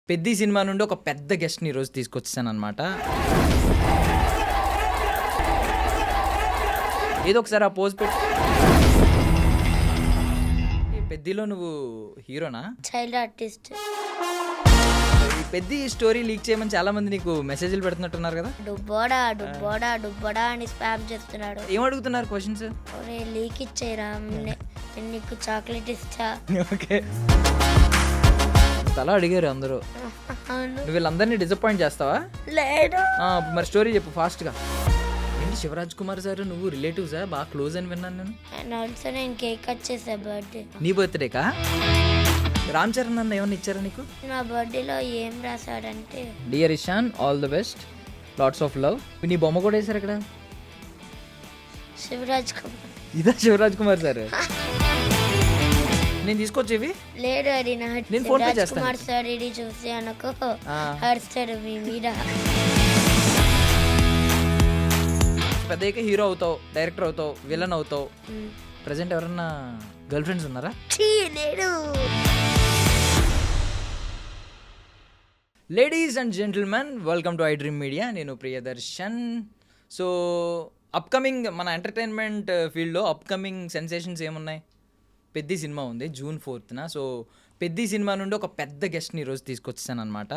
పెద్ది సినిమా నుండి ఒక పెద్ద గెస్ట్‌ని ఈరోజు తీసుకొచ్చేసాననమాట. ఏదో ఒకసారి ఆ పోజ్ పెట్టు. ఈ పెద్దిలో నువ్వు హీరోనా? Child artist. ఈ పెద్ది స్టోరీ లీక్ చేయమని చాలా మంది నీకు మెసేజ్‌లు పెడుతున్నట్టున్నారు కదా? డుబ్బోడా డుబ్బోడా డుబ్బోడా అని స్పామ్ చేస్తున్నాడు. ఏం అడుగుతున్నారు క్వశ్చన్స్? ఒరే లీక్ ఇచ్చేయరా, నేను నీకు చాక్లెట్ ఇస్తా. ఓకే. అలా అడిగారు అందరూ. అవును. నువ్వు వీళ్ళందరినీ డిసప్పాయింట్ చేస్తావా? లేదు. మరి స్టోరీ చెప్పు ఫాస్ట్‌గా. ఏంటి శివరాజ్ కుమార్ సార్ నువ్వు రిలేటివ్సా? బాగా క్లోజ్ అని విన్నాను నేను. అండ్ ఆల్సో నేను కేక్ కట్ చేసా బర్త్డే. నీ బర్త్డేకా? రామ్ చరణ్ అన్న ఏమన్నా ఇచ్చారా నీకు? నా బర్త్డేలో ఏం రాశాడంటే dear Ishan all the best, lots of love. నీ బొమ్మ కూడా వేశారు ఇక్కడ. శివరాజ్ కుమార్. ఇదా శివరాజ్ కుమార్ సార్? నేను తీసుకొచ్చేవి. లేడు అది నా నేను ఫోన్ పే శివరాజ్ చేస్తాను. కుమార్ సార్ ఇది చూసి అనుకో ఆ. హర్స్తాడు మీ మీద. పెద్దయ్యాక హీరో అవుతావు, డైరెక్టర్ అవుతావు, విలన్ అవుతావు. మ్. ప్రజెంట్ ఎవరన్నా గర్ల్ ఫ్రెండ్స్ ఉన్నారా? ఛీ, లేడు. Ladies and gentlemen, welcome to I Dream Media. నేను ప్రియదర్శన్. సో అప్కమింగ్ మన ఎంటర్టైన్మెంట్ ఫీల్డ్లో అప్కమింగ్ సెన్సేషన్స్ ఏమున్నాయి? పెద్ది సినిమా ఉంది June 4th. సో పెద్ది సినిమా నుండి ఒక పెద్ద గెస్ట్ని ఈరోజు తీసుకొచ్చేసాను అనమాట.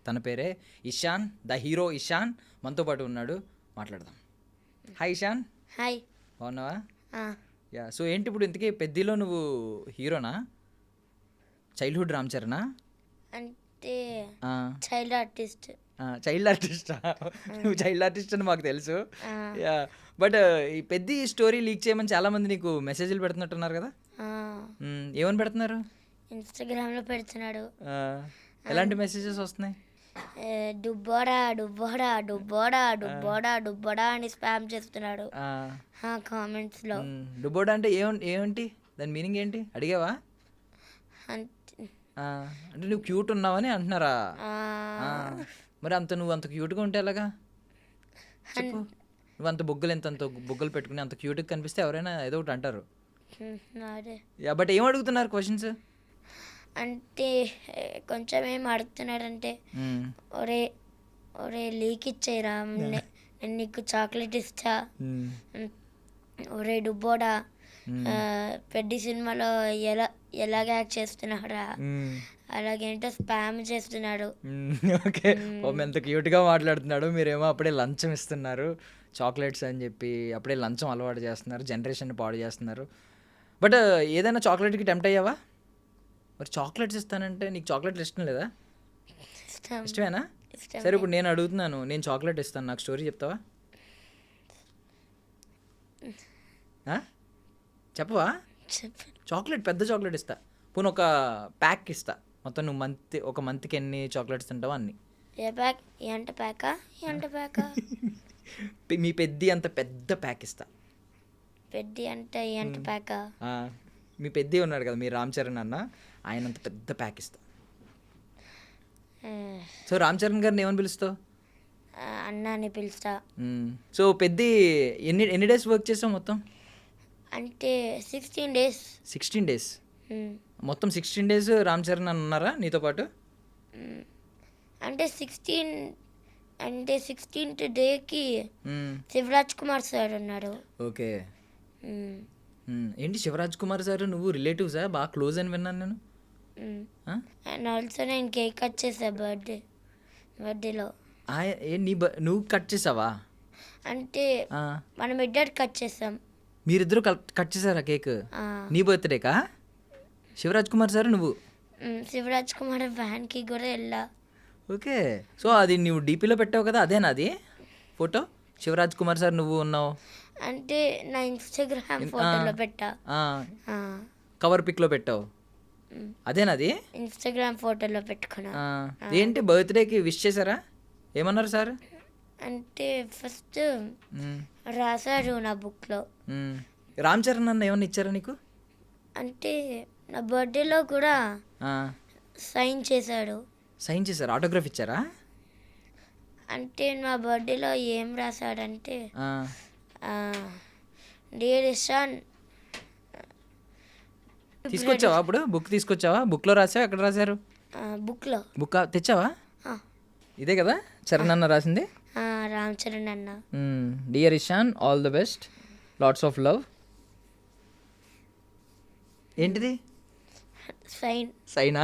తన పేరే ఇషాన్, ద హీరో ఇషాన్ మనతో పాటు ఉన్నాడు. మాట్లాడదాం. Hi Ishan, hi. బాగున్నావా? ఆ, యా. సో ఏంటి ఇప్పుడు ఇంతకీ పెద్దిలో నువ్వు హీరోనా? చైల్డ్హుడ్ రామ్ చరణా? అంటే ఆ. Child artist. చైల్డ్ ఆర్టిస్టా? నువ్వు చైల్డ్ ఆర్టిస్ట్ అని మాకు తెలుసు. ఆ. యా. బట్ ఈ పెద్ద స్టోరీ లీక్ చేయమని చాలా మంది నీకు మెసేజ్లు పెడుతున్నట్టున్నారు కదా? ఏమని పెడుతున్నారు? ఇన్స్టాగ్రామ్లో పెడుతున్నాడు. ఎలాంటి మెసేజెస్ వస్తున్నాయి? డుబ్బోడా డుబ్బోడా డుబ్బోడా డుబ్బోడా డుబ్బోడా అని స్పామ్ చేస్తున్నాడు కామెంట్స్లో. డుబోడా అంటే ఏమిటి దాని మీనింగ్ ఏంటి అడిగావా? అంటే నువ్వు క్యూట్ ఉన్నావని అంటున్నారా? మరి నువ్వు అంత క్యూట్గా ఉంటే ఎలాగా? చెప్పు. నువ్వు అంత బొగ్గలు పెట్టుకుని అంత క్యూట్గా కనిపిస్తే ఎవరైనా ఏదో ఒకటి అంటారు. యా. బట్ ఏం అడుగుతున్నారు క్వశ్చన్స్? అంటే కొంచెం ఏం అడుగుతున్నాడంటే ఒరే ఒరే లీక్ ఇచ్చేయరా, నేను నీకు చాక్లెట్ ఇస్తా. ఒరే డుబ్బోడా పెద్ద సినిమాలో ఎలాగ యాక్ట్ చేస్తున్నాడా అలాగేంటో స్పామ్ చేస్తున్నాడు. ఓకే. ఎంత క్యూట్గా మాట్లాడుతున్నాడు. మీరేమో అప్పుడే లంచం ఇస్తున్నారు, చాక్లెట్స్ అని చెప్పి అప్పుడే లంచం అలవాటు చేస్తున్నారు, జనరేషన్ పాడు చేస్తున్నారు. బట్ ఏదైనా చాక్లెట్కి టెంప్ట్ అయ్యావా? మరి చాక్లెట్స్ ఇస్తానంటే నీకు చాక్లెట్లు ఇష్టం లేదా? ఇష్టమేనా? సరే ఇప్పుడు నేను అడుగుతున్నాను, నేను చాక్లెట్ ఇస్తాను, నాకు స్టోరీ చెప్తావా? చెప్పవా? చాక్లెట్, పెద్ద చాక్లెట్ ఇస్తా. పోనీ ఒక ప్యాక్ ఇస్తా. మొత్తం నువ్వు ఒక మంత్కి ఎన్ని చాక్లెట్స్ తింటావో అన్ని. ఏ ప్యాక్? ఎంత ప్యాకా? ఎంత ప్యాకా? మీ పెద్ది అంత పెద్ద ప్యాక్ ఇస్తా. పెద్ద అంటే ఎంత ప్యాకా? మీ పెద్ది ఉన్నాడు కదా, మీ రామ్ చరణ్ అన్న, ఆయన అంత పెద్ద ప్యాక్ ఇస్తా. సో రామ్ చరణ్ గారిని ఏమని పిలుస్తావు? అన్న అని పిలుస్తా. సో పెద్ది ఎన్ని డేస్ వర్క్ చేసావు మొత్తం? అంటే 16 days. 16 days. మొత్తం 16 days రామ్ చరణ్ అని ఉన్నారా నీతో పాటు? అంటే 16th డేకి శివరాజ్ కుమార్ సార్ ఉన్నారు. ఓకే. ఏంటి శివరాజ్ కుమార్ సార్ నువ్వు రిలేటివ్సా? బాగా క్లోజ్ అని విన్నాను నేను. అండ్ ఆల్సో నేను కేక్ కట్ చేసా బర్త్డేలో. నువ్వు కట్ చేసావా? అంటే మనం ఇద్దరు కట్ చేసాం. మీరిద్దరు కట్ చేసారా కేక్? నీ బర్త్డేకా? శివరాజ్ కుమార్ సార్ నువ్వు? శివరాజ్ కుమార్ వ్యాన్కి కూడా వెళ్ళా. ఓకే. సో అది నువ్వు డీపీలో పెట్టావు కదా, అదేనా అది ఫోటో? శివరాజ్ కుమార్ సార్ నువ్వు ఉన్నావు అంటే నా ఇన్స్టాగ్రామ్ ఫోటోలో పెట్టా. కవర్ పిక్లో పెట్టావు, అదేనాది? ఇన్స్టాగ్రామ్ ఫోటోలో పెట్టుకున్నా. ఏంటి బర్త్డేకి విష్ చేశారా? ఏమన్నారు సార్? అంటే ఫస్ట్ రాశారు నా బుక్లో. రామ్ చరణ్ అన్న ఏమన్నా ఇచ్చారా నీకు? అంటే నా బర్త్డేలో కూడా సైన్ చేశాడు. సైన్ చేశారు, ఆటోగ్రాఫ్ ఇచ్చారా? అంటే నా బర్త్డేలో ఏం రాశాడంటే డియర్ ఇషాన్. తీసుకొచ్చావా? అప్పుడు బుక్ తీసుకొచ్చావా? బుక్లో రాసావా? ఎక్కడ రాశారు? బుక్లో బుక్ తెచ్చావా? ఇదే కదా చరణ్ అన్న రాసింది. రామ్ చరణ్ అన్న. Dear Ishan, all the best, lots of love. ఏంటిది సైన్. సైనా?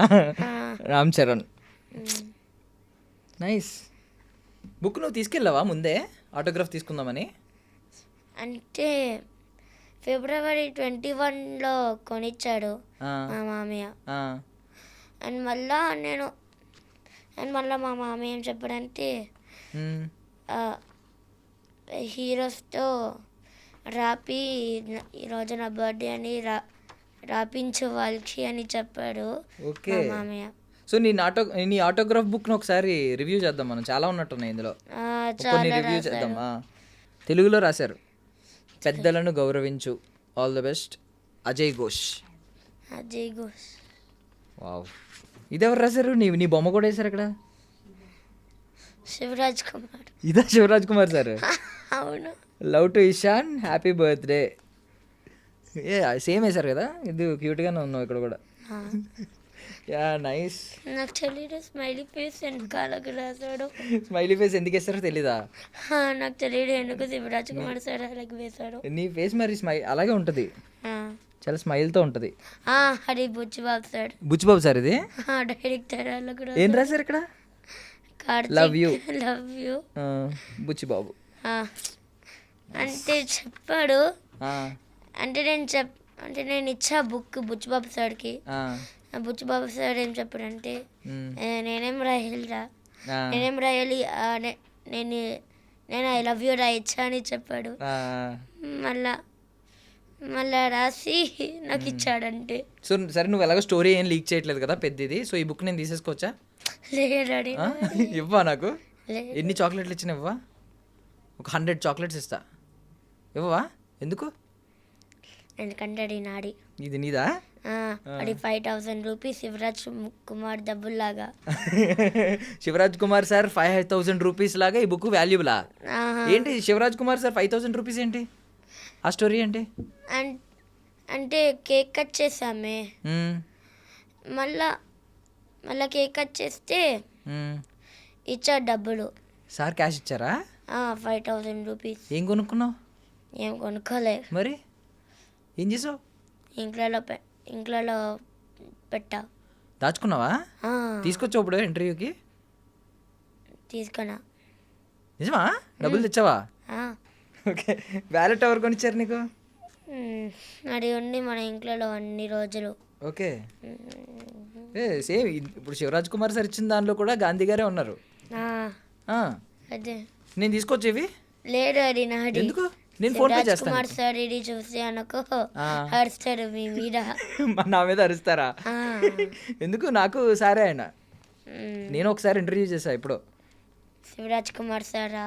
రామ్ చరణ్. నైస్. బుక్ నువ్వు తీసుకెళ్ళావా ముందే ఆటోగ్రాఫ్ తీసుకుందామని? అంటే ఫిబ్రవరి 21లో కొనిచ్చాడు మా మామయ్య. అండ్ మళ్ళా మా మామయ్య ఏం చెప్పాడంటే హీరోస్తో రాపి ఈరోజు నా బర్త్డే అని రాపించు వాళ్ళకి అని చెప్పాడు ఓకే. మా మామయ్య. సో నీ ఆటోగ్రాఫ్ బుక్ను ఒకసారి రివ్యూ చేద్దాం మనం. చాలా ఉన్నట్టున్నాయి ఇందులో, కొన్ని రివ్యూ చేద్దాం. తెలుగులో రాశారు. పెద్దలను గౌరవించు, all the best, Ajay Ghosh. Ajay Ghosh. Wow. ఇది ఎవరు రాశారు? నీ బొమ్మ కూడా వేశారు అక్కడ. శివరాజ్ కుమార్. ఇదా శివరాజ్ కుమార్ సార్? అవును. Love to Ishan, happy birthday. Same వేశారు కదా. ఇది క్యూట్గానే ఉన్నావు ఇక్కడ కూడా. Yeah nice. నాకు తెలియదు స్మైలీ ఫేస్ వెనకాలకు రాశాడు. స్మైలీ ఫేస్ ఎందుకు వేస్తారో తెలీదా? నాకు తెలియదు ఎందుకు శివరాజ్ కుమార్ సార్ అలాగే వేశాడు. నీ ఫేస్ మరి అలాగే ఉంటుంది, చాలా స్మైల్తో ఉంటుంది. అది బుచ్చిబాబు సార్. బుచ్చిబాబు సార్ ఇది డైరెక్టర్. అలాగే ఏం రాశారు ఇక్కడ? Love you. Love you Buchibabu అంటే చెప్పాడు. అంటే నేను ఇచ్చా బుక్ బుచ్చిబాబు సార్కి. బుచ్చిబాబు సార్ ఏం చెప్పాడంటే నేనేం రాయాలి నేను ఐ లవ్ యూ రాయచ్చా అని చెప్పాడు. మళ్ళా రాసి నాకు ఇచ్చాడంటే. సో సరే, నువ్వు ఎలాగో స్టోరీ ఏం లీక్ చేయట్లేదు కదా పెద్దది, సో ఈ బుక్ నేను తీసేసుకోవచ్చా? లేడాడి. ఇవ్వా నాకు? ఎన్ని చాక్లెట్లు ఇచ్చినా ఇవ్వా? ఒక 100 చాక్లెట్స్ ఇస్తా. ఇవ్వవా? ఎందుకు? ఎందుకంటే అది నాడి. ఇది నీదా? అది 5,000 రూపీస్ శివరాజ్ కుమార్ డబ్బుల్లాగా. శివరాజ్ కుమార్ సార్ 5,000 రూపీస్ లాగా ఈ బుక్ వాల్యుబులా? ఏంటి శివరాజ్ కుమార్ సార్ 5,000 రూపీస్ ఏంటి? ఆ స్టోరీ ఏంటి? అంటే కేక్ కట్ చేసామే, మళ్ళా కేక్ కట్ చేస్తే ఇచ్చాడు డబ్బులు. సార్ క్యాష్ ఇచ్చారా? 5,000 రూపీస్. ఏం కొనుక్కున్నావు? ఏం కొనుక్కోలే. మరి ఏం చేసావు? ఇంట్లో పెట్టా. దాచుకున్నావా? తీసుకొచ్చావు ఇప్పుడు ఇంటర్వ్యూకి? తీసుకున్నా. నిజమా? డబ్బులు తెచ్చావా? ఓకే. వ్యాలెట్ ఎవరు కొనిచ్చారు నీకు? అది ఉండి మన ఇంట్లో అన్ని రోజులు. ఓకే. సేమ్ ఇప్పుడు శివరాజ్ కుమార్ సార్ ఇచ్చిన దానిలో కూడా గాంధీ గారే ఉన్నారు. అదే నేను తీసుకొచ్చేవి? లేదు, అది నాది. ఎందుకు? నేను ఫోన్ పే చేస్తాను. కుమార్ సార్ ఇది చూసి అనుకో అరుస్తారు మీ మీద. నా మీద అరుస్తారా? ఎందుకు? నాకు సారే ఆయన. నేను ఒకసారి ఇంటర్వ్యూ చేసా ఇప్పుడు. శివరాజ్ కుమార్ సారా?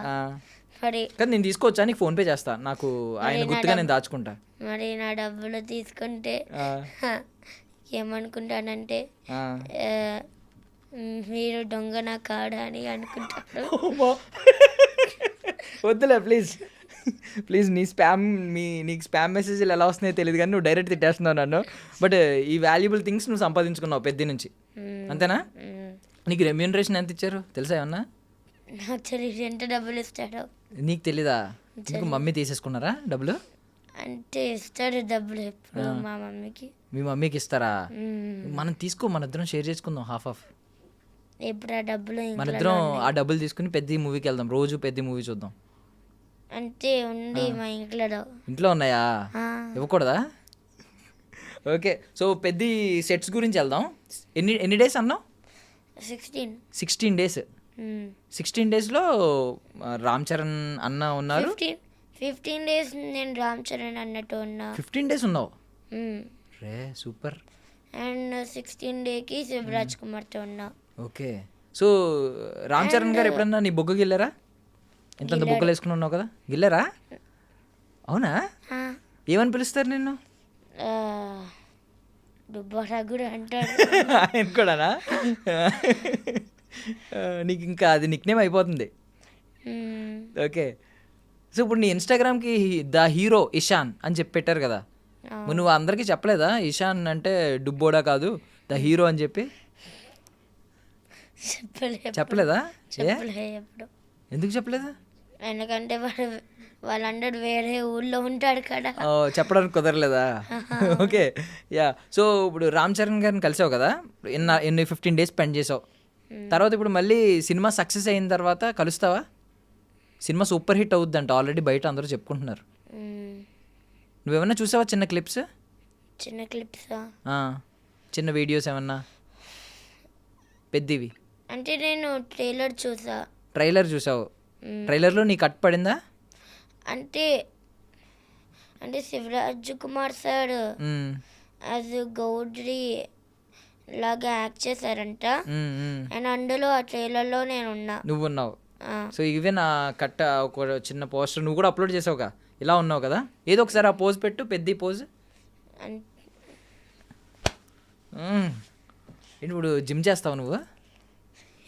మరి కానీ నేను తీసుకోవచ్చా? నీకు ఫోన్ పే చేస్తా. నాకు ఆయన గుర్తుగా నేను దాచుకుంటా. మరి నా డబ్బులు తీసుకుంటే ఏమనుకుంటానంటే మీరు దొంగ నా కాడా అని అనుకుంటారు. వద్దులే ప్లీజ్ ప్లీజ్. నీకు స్పామ్ మెసేజ్లు ఎలా వస్తున్నాయో తెలియదు కానీ నువ్వు డైరెక్ట్ తిట్టేస్తున్నావు నన్ను. బట్ ఈ వాల్యుబుల్ థింగ్స్ నువ్వు సంపాదించుకున్నావు పెద్ద నుంచి, అంతేనా? నీకు రెమ్యూనరేషన్ ఎంత ఇచ్చారు తెలుసా ఏమన్నా? నాకు తెలియదు ఎంత డబ్బులు ఇస్తాడో. నీకు తెలీదా? నీకు మమ్మీ తీసేసుకున్నారా డబ్బులు? అంటే ఇస్తాడు డబ్బులు ఎప్పుడు మా మమ్మీకి. మీ మమ్మీకి ఇస్తారా? మనం తీసుకో, మన ఇద్దరం షేర్ చేసుకుందాం హాఫ్. ఎప్పుడు ఆ డబ్బులు మన ఇద్దరం ఆ డబ్బులు తీసుకుని పెద్ద మూవీకి వెళ్దాం. రోజు పెద్ద మూవీ చూద్దాం. అంటే ఉంది మా ఇంట్లో ఉన్నాయా? ఇవ్వకూడదా? ఓకే. సో పెద్ద సెట్స్ గురించి వెళ్దాం. ఎన్ని డేస్ అన్నావు? 16 డేస్. 16 డేస్లో రామ్ చరణ్ అన్న ఉన్నారు. 15 డేస్ నేను రామ్ చరణ్ అన్నట్టు ఉన్నా. 15 డేస్ ఉన్నావు? రే సూపర్. అండ్ 16 డేకి శివరాజ్ కుమార్తో ఉన్నా. ఓకే. సో రామ్ చరణ్ గారు ఎప్పుడన్నా నీ బొగ్గ గిల్లారా? ఎంత బొగ్గలు వేసుకుని ఉన్నావు కదా, గిల్లారా? అవునా? ఏమని పిలుస్తారు నిన్ను? దుబ్బారా కూడా అంటాడు. ఆయన కూడానా? నీకు ఇంకా అది నిక్నేమ్ అయిపోతుంది. ఓకే. సో ఇప్పుడు నీ ఇన్స్టాగ్రామ్కి ద హీరో ఇషాన్ అని చెప్పి పెట్టారు కదా, నువ్వు అందరికీ చెప్పలేదా ఇషాన్ అంటే డుబ్బోడా కాదు ద హీరో అని చెప్పి? చెప్పలేదా? ఏ చెప్పలే ఎప్పుడు. ఎందుకు చెప్పలేదు? ఎందుకంటే వాళ్ళందరూ వేరే ఊళ్ళో ఉంటాడు కదా. ఓ, చెప్పడానికి కుదరలేదా? Okay, yeah. సో ఇప్పుడు రామ్ చరణ్ గారిని కలిసావు కదా, ఎన్ని 15 days స్పెండ్ చేసావు. తర్వాత ఇప్పుడు మళ్ళీ సినిమా సక్సెస్ అయిన తర్వాత కలుస్తావా? సినిమా సూపర్ హిట్ అవుద్దంట, ఆల్రెడీ బయట అందరూ చెప్పుకుంటున్నారు. మ్మ్. నువ్వేమన్నా చూసావా చిన్న క్లిప్స్? చిన్న క్లిప్సా? చిన్న వీడియోస్ ఏమన్నా పెద్దవి? అంటే నేను ట్రైలర్ చూసా. ట్రైలర్ చూసావు? ట్రైలర్లో నీ కట్ పడిందా? అంటే అంటే శివరాజ్ కుమార్ సార్ మ్మ్. యాజ్ గౌడ్రి లాగా యాక్ట్ చేశారంట. మ్మ్, మ్మ్. అండ్ అందులో ఆ ట్రైలర్లో నేను ఉన్నా. నువ్వు ఉన్నావు. ఆ, సో ఇవే నా కట్ట ఒక చిన్న పోస్టర్ నువ్వు కూడా అప్లోడ్ చేసావుగా, ఇలా ఉన్నావు కదా. ఏదో ఒకసారి ఆ పోజ్ పెట్టు, పెద్ద పోజ్. అన్- ఇప్పుడు జిమ్ చేస్తావు నువ్వు?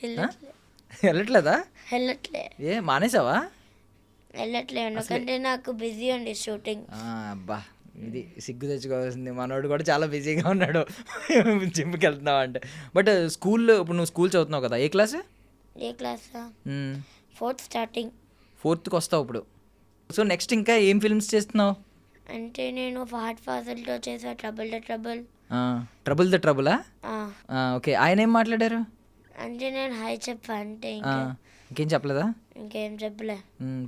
వెళ్ళట్లే వెళ్ళట్లేదా? వెళ్ళట్లే ఏ మానేసావా? వెళ్ళట్లే ఎందుకంటే నాకు బిజీ ఉంది షూటింగ్. అబ్బా, ఇది సిగ్గు తెచ్చుకోవాల్సింది. మనోడు కూడా చాలా బిజీగా ఉన్నాడు జిమ్కి వెళ్తున్నావు అంటే. బట్ స్కూల్లో ఇప్పుడు నువ్వు స్కూల్ చదువుతున్నావు కదా, ఏ క్లాస్? ఏ క్లాసా? 4th starting. 4th వస్తావు ఇప్పుడు. సో నెక్స్ట్ ఇంకా ఏం ఫిల్మ్స్ చేస్తున్నావు? అంటే నేను ఫహద్ ఫాజిల్తో చేసా trouble the trouble. Trouble the ట్రబులా? ఓకే, ఆయన ఏం మాట్లాడారు? అంటే నేను హాయ్ చెప్పా అంతే, ఇంకేం చెప్పలేదా? ఇంకేం చెప్పలే.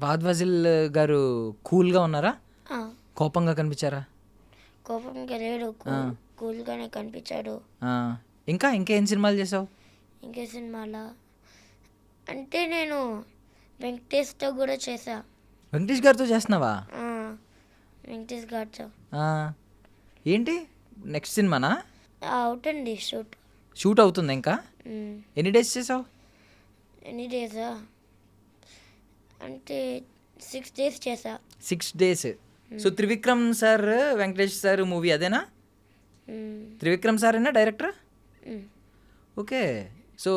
ఫహద్ ఫాజిల్ గారు కూల్గా ఉన్నారా? ఆ, కోపంగా కనిపించారా? కోపంగా లేడు, కూల్గానే కనిపించాడు. ఇంకేం సినిమాలు చేసావు? ఇంకే సినిమాలా అంటే నేను వెంకటేష్తో కూడా చేసా. వెంకటేష్ గారితో చేస్తున్నావా? ఆ, వెంకటేష్ గారితో. ఏంటి నెక్స్ట్ సినిమానా? అవుతుంది షూట్. షూట్ అవుతుంది ఇంకా? ఎన్ని డేస్ చేసావు? ఎన్ని డేసా అంటే 6 days చేసా. 6 days. So Trivikram sir Venkatesh sir movie అదేనా? త్రివిక్రమ్ సార్ అయినా డైరెక్టర్? ఓకే. సో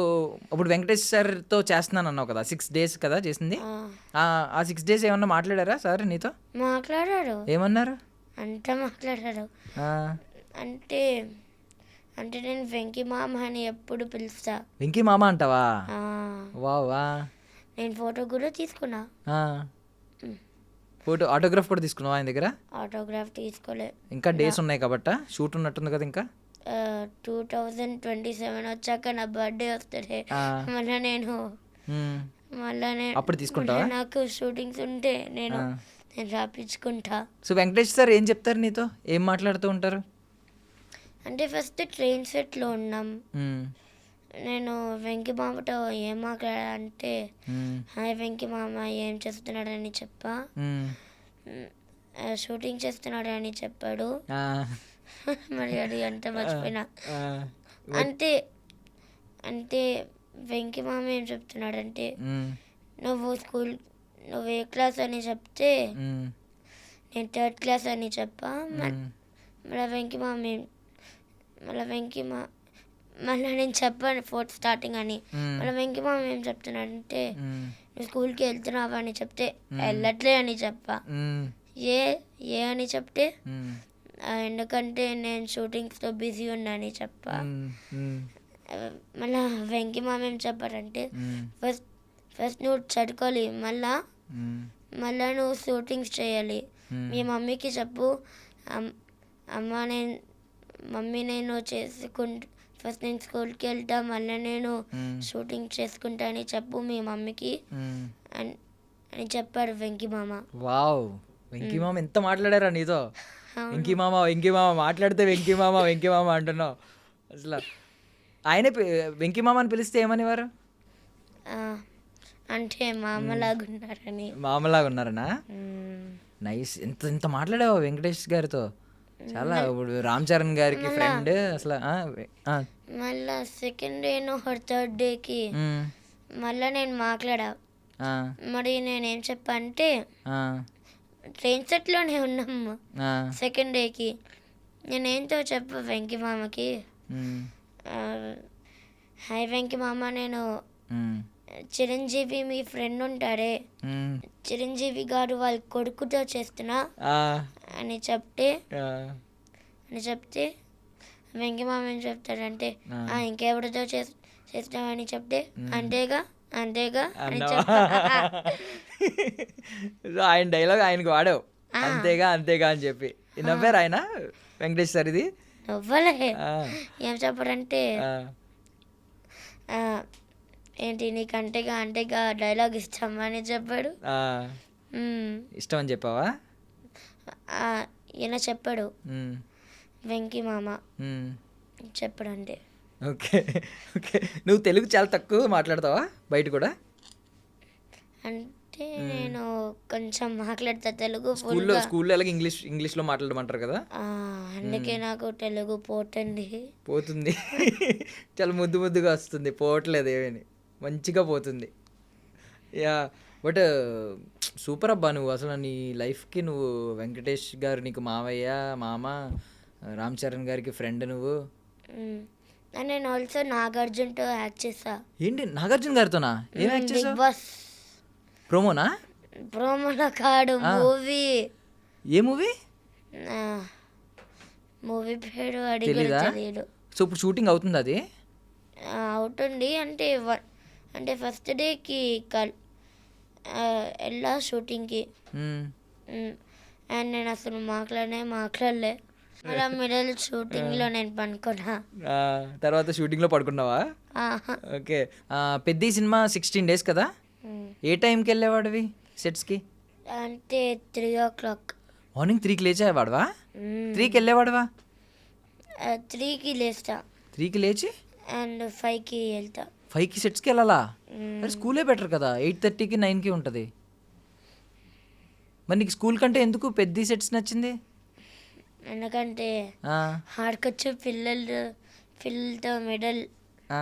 అప్పుడు వెంకటేష్ సార్తో చేస్తున్నాను అన్నావు కదా, 6 days కదా చేసింది. ఆ 6 days ఏమన్నా మాట్లాడారా సార్ నీతో? మాట్లాడారు. ఏమన్నారు? అంతా మాట్లాడారు. అంటే అంటే నేను వెంకీ మామ అని ఎప్పుడు పిలుస్తా. వెంకీ మామ అంటావా? ఆ, వా. నేను ఫోటో కూడా తీసుకున్నా. ఫోటో ఆటోగ్రాఫ్ కూడా తీసుకున్నావా ఆయన దగ్గర? ఆటోగ్రాఫ్ తీసుకోలే. ఇంకా డేస్ ఉన్నాయి కాబట్టా, షూట్ ఉన్నట్టుంది కదా ఇంకా. 2027 వచ్చాక నా బర్త్డే వస్తుంది. మళ్ళీ నేను అప్పుడు తీసుకుంటావా? నాకు షూటింగ్స్ ఉంటే నేను రాపించుకుంటా. సో వెంకటేష్ సార్ ఏం చెప్తారు నీతో, ఏం మాట్లాడుతూ ఉంటారు? అంటే ఫస్ట్ ట్రైన్ సెట్లో ఉన్నాం. నేను వెంకీ మామతో ఏం మాట్లాడా అంటే హాయ్ వెంకీ మామ ఏం చేస్తున్నాడని చెప్పా. షూటింగ్ చేస్తున్నాడని చెప్పాడు. మరి అది అంత మర్చిపోయినా. అంటే వెంకీ మామ ఏం చెప్తున్నాడంటే నువ్వు ఏ క్లాస్ అని చెప్తే నేను 3rd class అని చెప్పా. మళ్ళీ నేను చెప్పాను 4th starting అని. మళ్ళీ వెంకీ మామ ఏం చెప్తున్నాడంటే నువ్వు స్కూల్కి వెళ్తున్నావా అని చెప్తే వెళ్ళట్లే అని చెప్పా. ఏ అని చెప్తే ఎందుకంటే నేను షూటింగ్స్తో బిజీ ఉన్నా అని చెప్పా. మళ్ళీ వెంకీ మామ ఏం చెప్పారంటే ఫస్ట్ నువ్వు చదువుకోవాలి, మళ్ళా నువ్వు షూటింగ్స్ చేయాలి. మీ మమ్మీకి చెప్పు మమ్మీ నేను ఫస్ట్ నేను స్కూల్కి వెళ్తా, మళ్ళీ నేను షూటింగ్ చేసుకుంటా అని చెప్పు మీ మమ్మీకి అని చెప్పాడు వెంకీ మామ. వావ్, వెంకీ మామ ఎంత మాట్లాడారా నీతో? వెంకీ మామ మాట్లాడితే వెంకీ మామ అంటున్నావు అసలు. ఆయనే వెంకీ మామ అని పిలిస్తే ఏమనేవారు? అంటే మామలాగున్నారని. మామలాగున్నారనా? నైస్. ఎంత మాట్లాడావు వెంకటేష్ గారితో? చాలా. ఇప్పుడు రామ్ చరణ్ గారికి ఫ్రెండ్ అసలు. మళ్ళా 2nd day 3rd dayకి మళ్ళీ నేను మాట్లాడా. మరి నేనేం చెప్పా అంటే ట్రైన్ సెట్లోనే ఉన్నాము 2nd dayకి. నేనేంతో చెప్పా వెంకీ మామకి హాయ్ వెంకీ మామ నేను చిరంజీవి మీ ఫ్రెండ్ ఉంటాడే, చిరంజీవి గారు వాళ్ళ కొడుకుతో చేస్తున్నా అని చెప్తే వెంకీ మామ ఏం చెప్తాడంటే ఇంకెవరితో చేస్తామని చెప్తే అంతేగా అంతేగా అని అన్నావా? సో ఆయన డైలాగ్ ఆయనకి వాడావు, అంతేగా అంతేగా అని చెప్పి. నవ్వారు ఆయన, వెంకటేష్ సార్ ఇది? నవ్వలే. ఆ, ఏం చెప్పారంటే ఆ, ఆ, ఏంటి నీకు అంతేగా అంతేగా డైలాగ్ ఇస్తామా అని చెప్పాడు. ఆ, మ్మ్. ఇష్టం అని చెప్పావా? ఆ, ఈయన చెప్పాడు, ఉమ్, వెంకీ మామ ఉమ్. చెప్పాడు అంతే. Okay okay. నువ్వు తెలుగు చాలా తక్కువ మాట్లాడతావా బయట కూడా? అంటే నేను కొంచెం మాట్లాడతా తెలుగు స్కూల్లో ఫుల్గా. స్కూల్లో ఎలాగ ఇంగ్లీష్లో మాట్లాడమంటారు కదా, అందుకే నాకు తెలుగు పోతుంది. పోతుంది. చాలా ముద్దు ముద్దుగా వస్తుంది, పోవట్లేదు ఏమని, మంచిగా పోతుంది. యా, బట్ సూపర్ అబ్బా నువ్వు అసలు. నీ లైఫ్కి నువ్వు వెంకటేష్ గారు నీకు మావయ్య, మామ, రామ్ చరణ్ గారికి ఫ్రెండ్ నువ్వు. And నేను ఆల్సో నాగార్జున్తో యాక్ట్ చేస్తా ఏంటి నాగార్జున గారితోనా? ఏం యాక్ట్ బిగ్ చేసావు? బాస్ ప్రోమోనా? ప్రోమోలో కాడు, మూవీ. ఏ మూవీ? మూవీ పేరు అడిగి తెలీదా? తెలియదు. సో ఇప్పుడు షూటింగ్ అవుతుంది అది? అవుతుంది అంటే అంటే ఫస్ట్ డేకి వెళ్ళా షూటింగ్కి. మ్మ్. అండ్ నేను అసలు మాట్లాడలే. అలా మిడిల్ షూటింగ్లో నేను పనుకున్నా. ఆ, తర్వాత షూటింగ్లో పడుకున్నావా? ఆహా. ఓకే. పెద్ద సినిమా 16 days కదా, ఏ టైంకి వెళ్ళేవాడివి సెట్స్కి? అంటే 3 o'clock. మార్నింగ్ 3కి లేచేవాడువా? 3కి వెళ్ళేవాడువా? 3కి లేస్తా 3కి లేచి అండ్ 5కి వెళ్తా. 5కి సెట్స్కి వెళ్ళాలా? మరి స్కూలే బెటర్ కదా, 8:30కి 9కి ఉంటుంది. మరి నీకు స్కూల్ కంటే ఎందుకు పెద్ద సెట్స్ నచ్చింది? ఎందుకంటే ఆ, ఆడుకొచ్చు పిల్లలతో మెడల్, ఆ,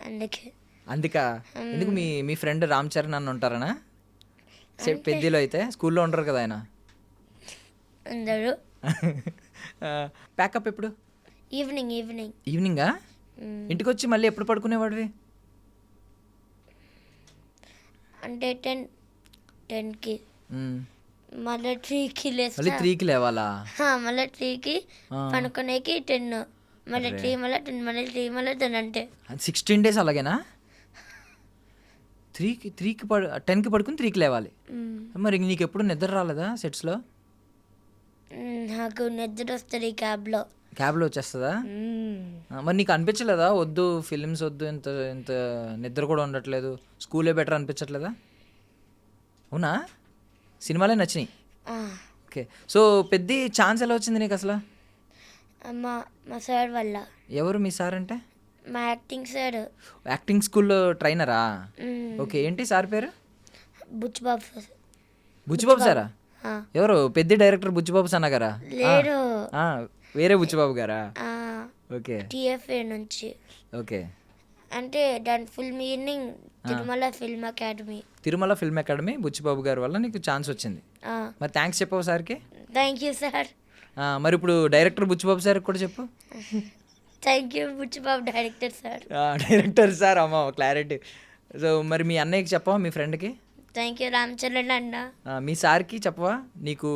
అందుకే. అందుకా? ఎందుకు మీ ఫ్రెండ్ రామ్ చరణ్ అన్న ఉంటారనా సెట్ పెద్దలో? అయితే స్కూల్లో ఉండరు కదా ఆయన. అందరూ ప్యాకప్ ఎప్పుడు? ఈవినింగ్. ఈవినింగా? ఇంటికి వచ్చి మళ్ళీ ఎప్పుడు పడుకునేవాడివి? అంటే 10కి మ్మ్. మళ్ళీ 3కి లేస్తా. మళ్ళీ 3కి లేవాలా? మళ్ళీ 3కి పనుకునేకి 10, మళ్ళీ 3 మళ్ళీ 10 మళ్ళీ 3 మళ్ళీ 10 అంటే 16 days అలాగేనా? 10కి పడుకుని 3కి లేవాలి. మరి నీకు ఎప్పుడు నిద్ర రాలేదా సెట్స్లో? నాకు నిద్ర వస్తుంది క్యాబ్లో వచ్చేస్తుందా? మరి నీకు అనిపించలేదా వద్దు ఫిలిమ్స్ వద్దు, ఇంత ఇంత నిద్ర కూడా ఉండట్లేదు, స్కూలే బెటర్ అనిపించట్లేదా? అవునా? సినిమాలే నచ్చినాయి. ఓకే. సో పెద్ద ఛాన్స్ ఎలా వచ్చింది నీకు అసలు? మా సార్ వల్ల. ఎవరు మీ సార్ అంటే? మా యాక్టింగ్ సార్. యాక్టింగ్ స్కూల్లో ట్రైనరా? ఓకే. ఏంటి సార్ పేరు? బుచ్చిబాబు. బుచ్చిబాబు సారా? ఎవరు? పెద్ద డైరెక్టర్ బుచ్చిబాబు సన్న గారా? లేరు, వేరే బుచ్చిబాబు గారా? ఓకే. టిఎఫ్ఏ నుంచి. ఓకే. అంటే దాని full meaning Tirumala Film Academy. Tirumala Film Academy Buchibabu గారి వల్ల నీకు ఛాన్స్ వచ్చింది. మరి థ్యాంక్స్ చెప్పావు సార్కి? Thank you sir. మరి ఇప్పుడు డైరెక్టర్ బుచ్చిబాబు సార్కి కూడా చెప్పు. Thank you Buchibabu director sir. Director sir, అమ్మ క్లారిటీ. సో మరి మీ అన్నయ్యకి చెప్పవా, మీ ఫ్రెండ్కి? థ్యాంక్ యూ రామ్ చరణ్ అన్న. మీ సార్కి చెప్పవా? నీకు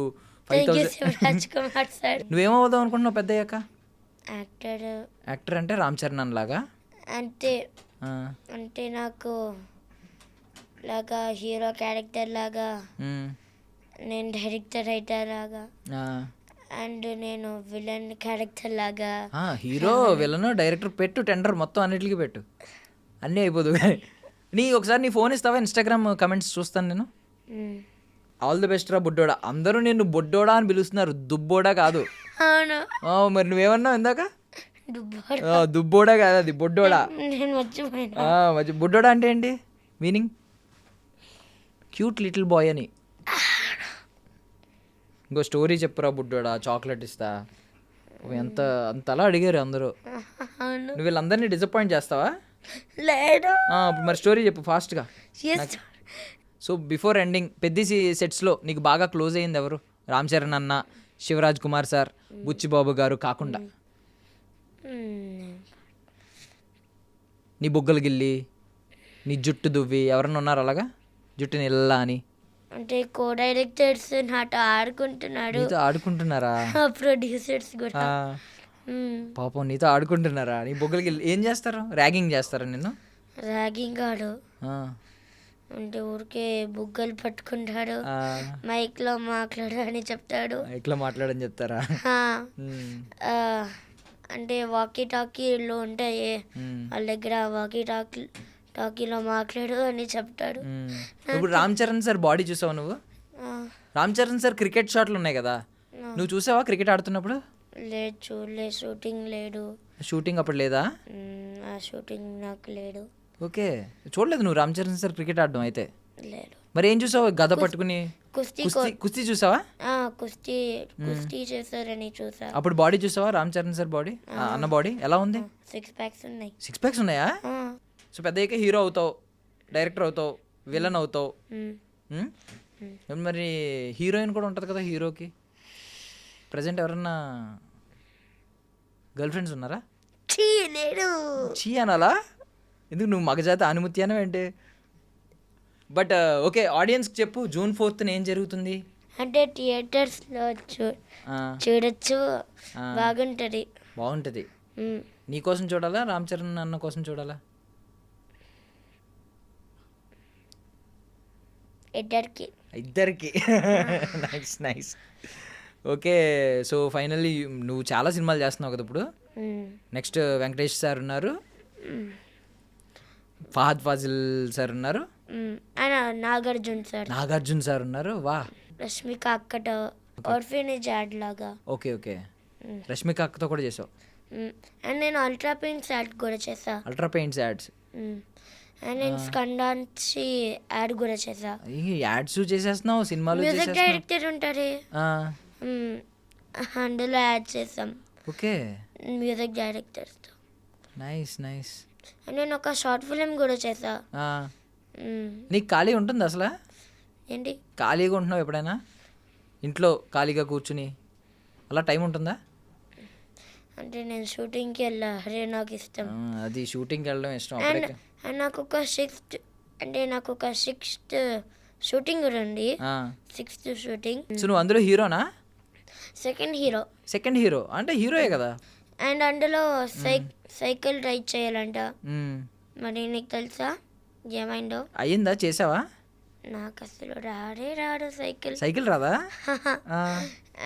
thank you 5,000. Shivaraj Kumar sir. నువ్వేమవుదాం అనుకుంటున్నావు పెద్ద అయ్యాక? యాక్టర్. యాక్టర్ అంటే రామ్ చరణ్ అన్నలాగా? అంటే నాకు లాగా హీరో క్యారెక్టర్ లాగా, నేను డైరెక్టర్ అయితే లాగా, అండ్ నేను విలన్ క్యారెక్టర్ లాగా. హీరో విలన్ డైరెక్టర్ పెట్టు, టెండర్ మొత్తం అన్నిటికీ పెట్టు, అన్నీ అయిపోదు. కానీ ఒకసారి నీ ఫోన్ ఇస్తావా? ఇన్స్టాగ్రామ్ కమెంట్స్ చూస్తాను నేను. ఆల్ ది బెస్ట్ రా బుడ్డోడా. అందరూ నిన్ను బొడ్డోడా అని పిలుస్తున్నారు, దుబ్బోడా కాదు. అవును. మరి నువ్వేమన్నావు ఇందాక? దుబ్బోడా. దుబ్బోడా కాదు, అది బొడ్డోడా. నేను మర్చిపోయినా. బుడ్డోడా అంటే ఏంటి మీనింగ్? క్యూట్ లిటిల్ బాయ్ అని. ఇంకో స్టోరీ చెప్పురా బుడ్డోడా, చాక్లెట్ ఇస్తా. ఎంత అంతలా అడిగారు అందరూ. అవును. నువ్వు వీళ్ళందరినీ డిసప్పాయింట్ చేస్తావా? లేదు. మరి స్టోరీ చెప్పు ఫాస్ట్గా. సో బిఫోర్ ఎండింగ్ పెద్ద సెట్స్లో నీకు బాగా క్లోజ్ అయ్యింది ఎవరు? రామ్ చరణ్ అన్న, శివరాజ్ కుమార్ సార్, బుచ్చిబాబు గారు కాకుండా నీ బొగ్గలు గిల్లి, నీ జుట్టు దువ్వి ఎవరన్నా ఉన్నారు అలాగా? జుట్టుని ఇలా అని అంటే కో డైరెక్టర్స్ నాతో ఆడుకుంటున్నాడు. నీతో ఆడుకుంటున్నారా? ప్రొడ్యూసర్స్ కూడా. పాపం నీతో ఆడుకుంటున్నారా? నీ బొగ్గలకి ఏం చేస్తారు? ర్యాగింగ్ చేస్తారా నిన్ను? ర్యాగింగ్ ఆడు ఆ, అంటే ఊరికే బుగ్గలు పట్టుకుంటాడు, ఆ, మైక్లో మాట్లాడు అని చెప్తాడు. ఇట్లా మాట్లాడని చెప్తారా? ఆ, ఉమ్, ఆ, అంటే వాకీ టాకీలు ఉంటాయి ఉమ్, వాళ్ళ దగ్గర, వాకీ టాకీలో మాట్లాడు అని చెప్తాడు. ఉమ్. ఇప్పుడు రామ్ చరణ్ సార్ బాడీ చూసావా నువ్వు? ఆ, రామ్ చరణ్ సార్ క్రికెట్ షాట్లు ఉన్నాయి కదా, నువ్వు చూసావా క్రికెట్ ఆడుతున్నప్పుడు? లేదు, చూడలే, షూటింగ్ లేడు. షూటింగ్ అప్పుడు లేదా? ఆ షూటింగ్ నాకు లేడు. ఓకే, చూడలేదు నువ్వు రామ్ చరణ్ సార్ క్రికెట్ ఆడడం అయితే? లేడు. మరి ఏం చూసావు? గద పట్టుకుని కుస్తీ కుస్తీ చూసావా? కుస్తీ చేస్తారని చూసా. అప్పుడు బాడీ చూసావా రామ్ చరణ్ సార్ బాడీ? అన్న బాడీ ఎలా ఉంది? 6 ప్యాక్స్ ఉన్నాయి. 6 ప్యాక్స్ ఉన్నాయా? ఆ, సో పెద్ద హీరో అవుతావు, డైరెక్టర్ అవుతావు, విలన్ అవుతావు. ఉమ్. ఉమ్? మరి హీరోయిన్ కూడా ఉంటుంది కదా హీరోకి. ప్రజెంట్ ఎవరన్నా గర్ల్ ఫ్రెండ్స్ ఉన్నారా? ఛీ, లేడు. చీ అనాలా? ఎందుకు నువ్వు మగజాతి అనుమతి ఏంటి? బట్ ఓకే, ఆడియన్స్కి చెప్పు, June 4th ఏం జరుగుతుంది? అంటే థియేటర్స్లో ఆ, చూడొచ్చు, ఆ. బాగుంటుంది. బాగుంటుంది. ఉమ్. నీ కోసం చూడాలా, రామ్ చరణ్ అన్న కోసం చూడాలా? ఇద్దరికి. ఇద్దరికి. Nice nice. Okay, so finally నువ్వు చాలా సినిమాలు చేస్తున్నావు కదా ఇప్పుడు. నెక్స్ట్ వెంకటేష్ సార్ ఉన్నారు, ఫహద్ ఫాజిల్ సార్ ఉన్నారు, ఆయన నాగార్జున సార్ ఉన్నారు. వా, రష్మిక అక్కట ఆర్ఫనేజ్ యాడ్ లాగా. ఓకే ఓకే, రష్మిక అక్కతో కూడా చేసావు. అండ్ నేను అల్ట్రా పెయింట్స్ యాడ్ కూడా చేసా. Ultra paints ads. అండ్ నేను స్కండాన్సి యాడ్ కూడా చేసా. యాడ్స్ చేసేస్తున్నావు, సినిమాలు మ్యూజిక్ డైరెక్టర్ ఉంటారే, ఆ, అందులో యాడ్ చేసాం. ఓకే, మ్యూజిక్ డైరెక్టర్తో. Nice nice. అండ్ నేను ఒక షార్ట్ ఫిలిం కూడా చేసా. నీకు ఖాళీ ఉంటుంది అసలు? ఏంటి? ఖాళీగా ఉంటున్నావు ఎప్పుడైనా? ఇంట్లో ఖాళీగా కూర్చుని అలా టైం ఉంటుందా? అంటే నేను షూటింగ్కి వెళ్ళా, అరే నాకు ఇష్టం. అది షూటింగ్కి వెళ్ళడం ఇష్టం. అండ్ నాకు ఒక సిక్స్త్ షూటింగ్ కూడా ఉంది. 6th shooting. సో నువ్వు అందులో హీరోనా? Second hero. సెకండ్ హీరో అంటే హీరోయే కదా. అండ్ అందులో సైకిల్ రైడ్ చేయాలంట. మరి నీకు తెలుసా ఏమైందో? అయ్యిందా? చేసావా? నాకు అసలు రాడు సైకిల్ రాదా?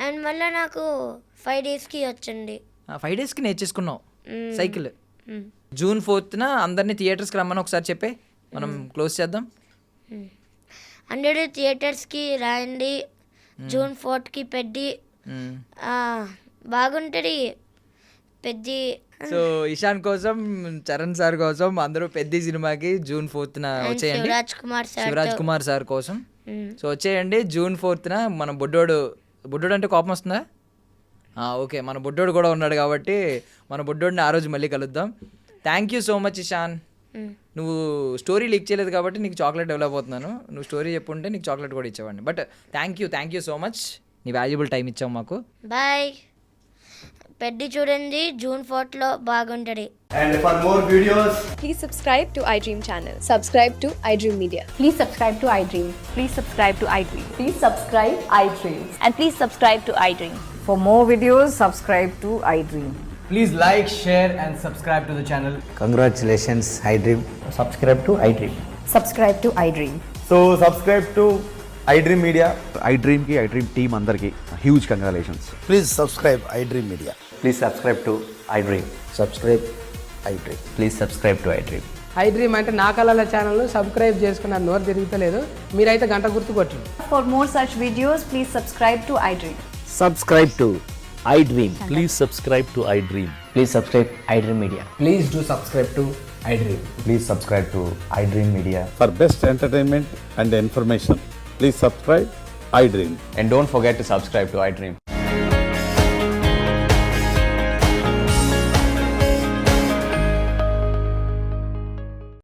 అండ్ మళ్ళీ నాకు 5 daysకి వచ్చింది. 5 daysకి నేర్చేసుకున్నావు సైకిల్. June 4th అందరినీ థియేటర్స్కి రమ్మని ఒకసారి చెప్పే, మనం క్లోజ్ చేద్దాం. అందరూ థియేటర్స్కి రండి, June 4th పెద్ది బాగుంటుంది. పెద్ది. సో ఇషాన్ కోసం, చరణ్ సార్ కోసం అందరూ పెద్ద సినిమాకి June 4th వచ్చేయండి. శివరాజ్ కుమార్ సార్ కోసం సో వచ్చేయండి June 4th. మన బుడ్డోడు అంటే కోపం వస్తుందా? ఓకే, మన బుడ్డోడు కూడా ఉన్నాడు కాబట్టి మన బుడ్డోడిని ఆ రోజు మళ్ళీ కలుద్దాం. Thank you so much Ishan. నువ్వు స్టోరీ లీక్ చేయలేదు కాబట్టి నీకు చాక్లెట్ డెవలప్ అవుతున్నాను. నువ్వు స్టోరీ చెప్పుంటే నీకు చాక్లెట్ కూడా ఇచ్చేవాడిని. But thank you so much, నీ వాల్యుబుల్ టైం ఇచ్చావు మాకు. బాయ్. పెద్ద చూడండి, June 4th బాగుంటుంది. And for more videos, please subscribe to iDream channel. Subscribe to iDream Media. Please subscribe to iDream. Please subscribe to iDream. Please subscribe iDream. And please subscribe to iDream. For more videos, subscribe to iDream. please like, share and subscribe to the channel. Congratulations, iDream. Subscribe to iDream. Subscribe to iDream. So subscribe to iDream Media. iDream ki iDream team andarki huge congratulations. Please subscribe iDream Media. Please subscribe to iDream. Subscribe iDream. Please subscribe to iDream. iDream అంటే నా కళల channel subscribe చేసుకున్న నోరు తిరుగుతలేదు, మీరైతే గంట గుర్తు కొట్టండి. For more such videos, please subscribe to iDream. Subscribe to iDream. Please subscribe to iDream. Please subscribe iDream Media. Please do subscribe to iDream. Please subscribe to iDream Media. For best entertainment and information, please subscribe iDream. And don't forget to subscribe to iDream.